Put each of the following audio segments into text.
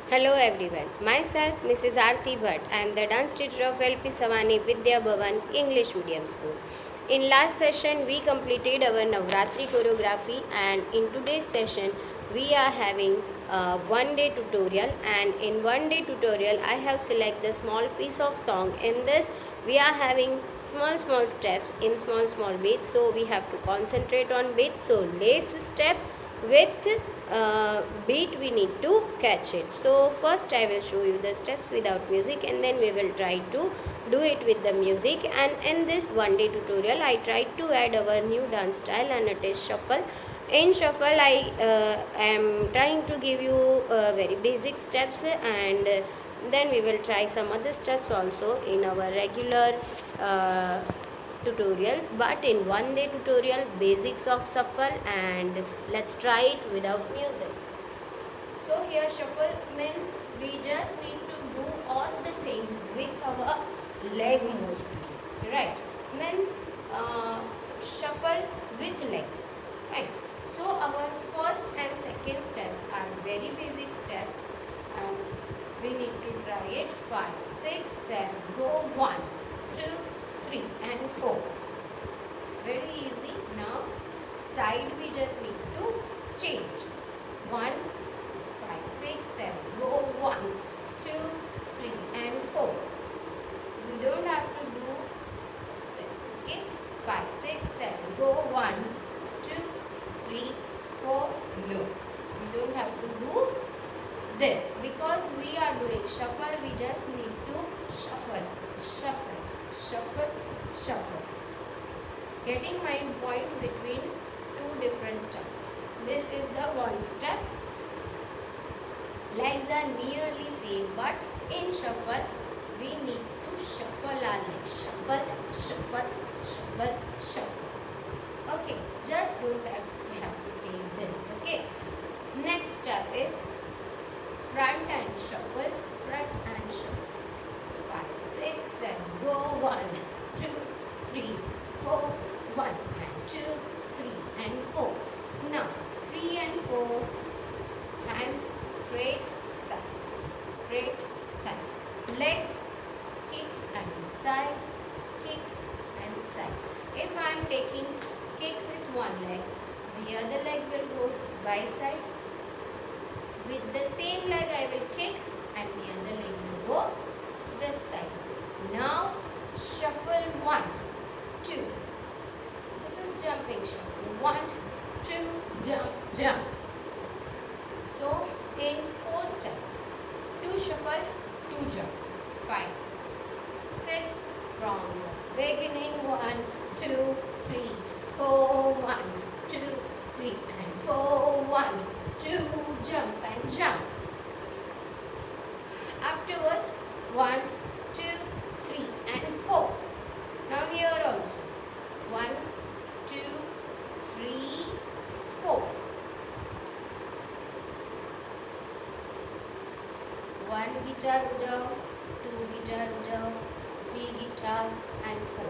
Hello everyone. Myself Mrs. Aarti Bhatt. I am the dance teacher of LP Savani Vidya Bhavan English Medium School. In last session we completed our Navratri choreography, and in today's session we are having a one day tutorial, and in one day tutorial I have selected the small piece of song. In this we are having small steps in small beats, so we have to concentrate on beats. So lace step with beat we need to catch it. So first I will show you the steps without music, and then we will try to do it with the music. And in this one day tutorial I tried to add our new dance style, and it is shuffle. In shuffle I am trying to give you very basic steps, and then we will try some other steps also in our regular uh, tutorials, but in one day tutorial basics of shuffle, and let's try it without music. So here shuffle means we just need to do all the things with our leg mostly, right? Means shuffle with legs. Fine. So our first and second steps are very basic steps, and we need to try it. 5, 6, 7, go 1, 2, 3 and 4. Very easy. Now side we just need to change. 1, 5, 6, 7, go 1, 2, 3 and 4. We don't have to do this. Okay. 5, 6, 7, go 1, 2, 3, 4. No. We don't have to do this because we are doing shuffle. We just need to shuffle, shuffle, shuffle, shuffle. Getting my point between two different steps. This is the one step. Legs are nearly same, but in shuffle we need to shuffle our legs. Shuffle, shuffle, shuffle, shuffle. Okay, just don't have, we have to take this. Okay. Next step is front and shuffle, front and shuffle. 5, 6, 7, go 1, 2, 3, 4, 1 and 2, 3 and 4. Now 3 and 4, hands straight side, straight side. Legs kick and side, kick and side. If I am taking kick with one leg, the other leg will go by side. With the same leg I will kick, and the other leg will go this side. Now shuffle 1, 2. This is jumping shuffle. 1, 2, jump, jump. So in 4 steps, 2 shuffle, 2 jump. 5, 6 from the beginning. 1, 2, 3, 4, 1, 2, 3 and 4. 1, 2, jump and jump. Afterwards 1, 2, 3 and 4. Now here also 1, 2, 3, 4. 1 guitar down, 2 guitar down, 3 guitar and 4.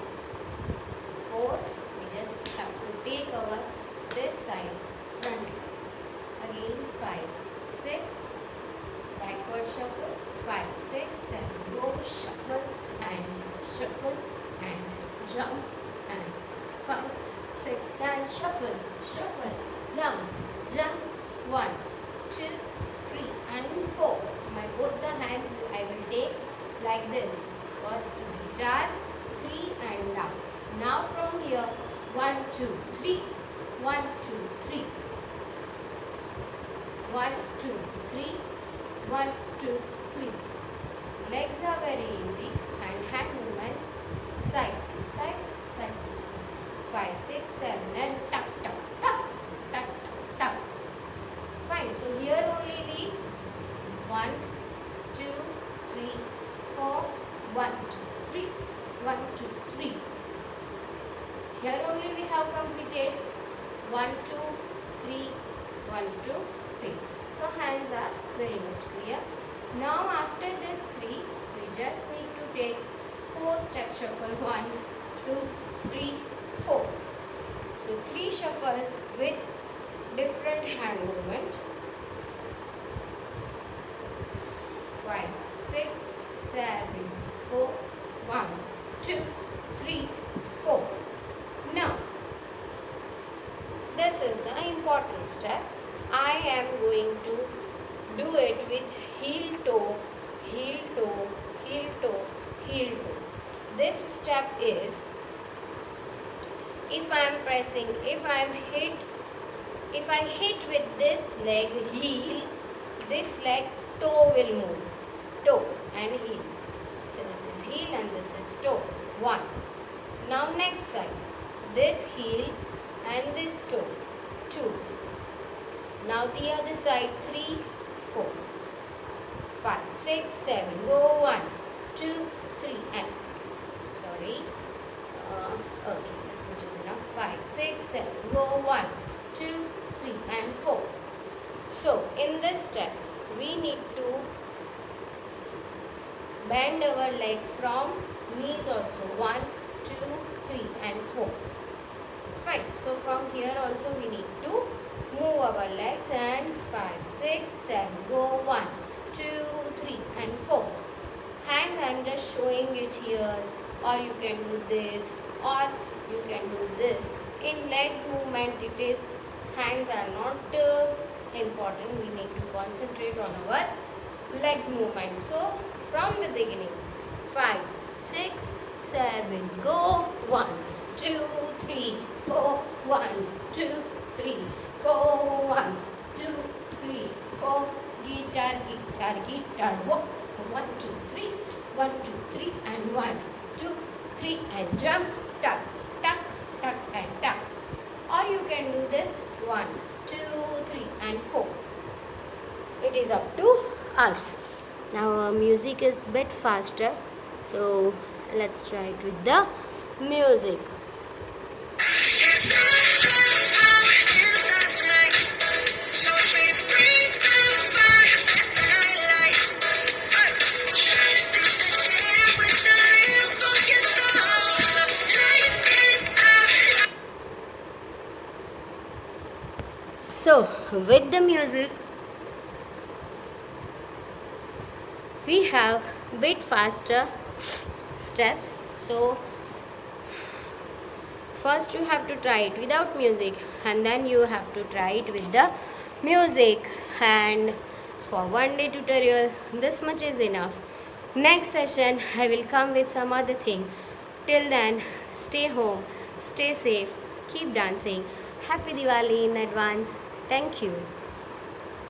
4, we just have to take our this side front. Again 5, 6, backward shuffle. 5, 6, 7, go shuffle and jump and 5, 6 and shuffle, shuffle, jump, jump. 1, 2, 3 and 4. My both the hands I will take like this. First guitar, 3 and down. Now from here 1, 2, 3, 1, 2, 3. 1, 2, 3, 1, 2, 3. Legs are very easy, and hand movements side to side, side to side. 5, 6, 7 and tuck, tuck, tuck, tuck, tuck. Fine. So here only we 1, 2, 3, 4, 1, 2, 3, 1, 2, 3. Here only we have completed 1, 2, 3, 1, 2, 3. So hands are very much clear. Now after this 3, we just need to take 4 step shuffle. 1, 2, 3, 4. So 3 shuffle with different hand movement. 7, 4. 1, 2, 3, 4. Now, this is the important step. I am going to do it with heel toe, heel toe, heel toe, heel toe. This step is, if I am pressing, if I hit with this leg heel, this leg toe will move, toe and heel. So this is heel and this is toe. 1. Now next side, this heel and this toe. 2. Now the other side, 3, 4, 5, 6, 7. Go 1, 2, 3 and sorry. Okay, this much is enough. 5, 6, 7. Go 1, 2, 3 and 4. So in this step, we need to bend our leg from knees also. 1, 2, 3 and 4. Fine. So from here also we need to move our legs and 5, 6, 7. Go 1, 2, 3 and 4. Hands I am just showing it here, or you can do this, or you can do this. In legs movement, it is hands are not important. We need to concentrate on our legs movement. So from the beginning, 5, 6, 7. Go 1, 2, 3, 4. 1, 2, 3, 4. 1, 2, 3, 4. Guitar, guitar, guitar. 1, 2, 3. 1, 2, 3 and 1, 2, 3 and jump. Tuck, tuck, tuck and tuck. Or you can do this 1, 2, 3 and 4. It is up to us. Now our music is bit faster, so let's try it with the music. So with the music, we have bit faster steps. So first you have to try it without music, and then you have to try it with the music. And for one day tutorial, this much is enough. Next session I will come with some other thing. Till then, stay home, stay safe, keep dancing. Happy Diwali in advance. Thank you.